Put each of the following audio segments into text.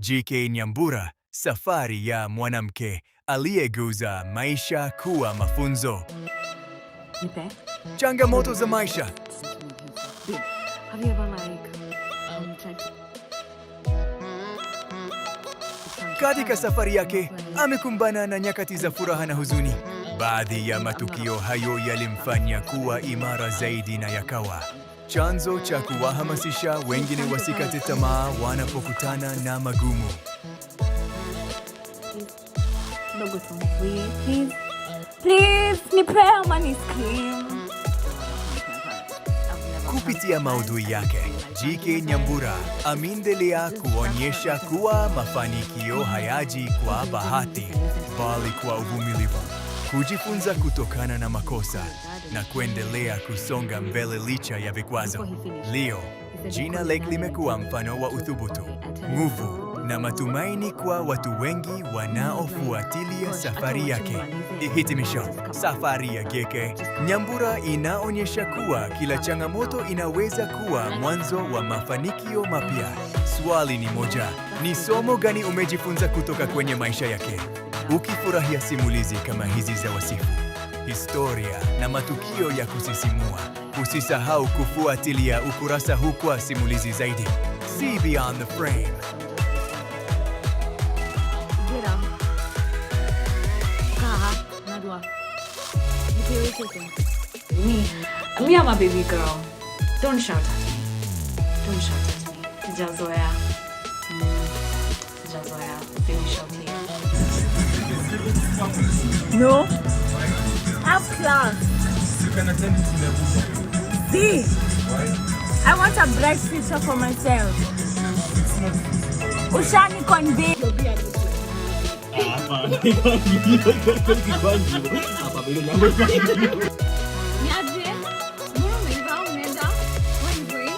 JK Nyambura, safari ya mwanamke aliyegeuza maisha kuwa mafunzo. Nipe. Changamoto za maisha. Have you ever tried to... Katika safari yake, amekumbana na nyakati za furaha na huzuni. Baadhi ya matukio hayo yalimfanya kuwa imara zaidi na yakawa chanzo cha kuwahamasisha wengine wasikate tamaa wanapokutana na magumu. Please, nipe ama niscream. Kupitia maudhui yake, JK Nyambura ameendelea kuonyesha kuwa mafanikio hayaji kwa bahati, bali kwa uvumilivu, kujifunza kutokana na makosa na kuendelea kusonga mbele licha ya vikwazo. Leo, jina lake limekuwa mfano wa uthubutu, nguvu na matumaini kwa watu wengi wanaofuatilia safari yake. Hitimisho, safari ya JK Nyambura inaonyesha kuwa kila changamoto inaweza kuwa mwanzo wa mafanikio mapya. Swali ni moja, ni somo gani umejifunza kutoka kwenye maisha yake? Ukifurahia simulizi kama hizi za wasifu, historia na matukio ya kusisimua, usisahau kufuatilia ukurasa huu kwa simulizi zaidi. See Beyond the Frame. Me, I'm a baby girl. Don't shout at me. Don't shout at me. Sijazoea. Sijazoea. Finish shouting. No. Have class. You can attend to the See, Why? I want a bright future for myself. It's not. Ushani convey. Niaje? Mbona umevaa unaenda? Hungry?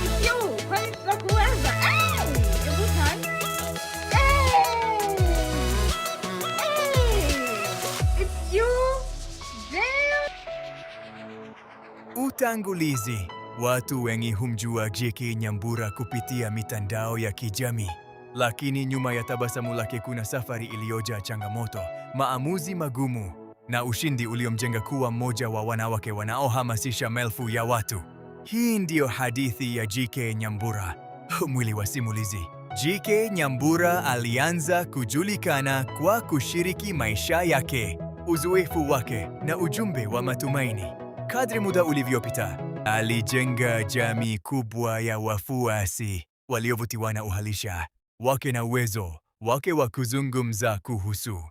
It's you. Kwani tutakuweza? Hebu try. It's you. Damn. Utangulizi. Watu wengi humjua JK Nyambura kupitia mitandao ya kijamii. Lakini nyuma ya tabasamu lake kuna safari iliyojaa changamoto, maamuzi magumu na ushindi uliomjenga kuwa mmoja wa wanawake wanaohamasisha maelfu ya watu. Hii ndiyo hadithi ya JK Nyambura, mwili wa simulizi. JK Nyambura alianza kujulikana kwa kushiriki maisha yake, uzoefu wake na ujumbe wa matumaini. Kadri muda ulivyopita, alijenga jamii kubwa ya wafuasi waliovutiwa na uhalisia wake na uwezo wake wa kuzungumza kuhusu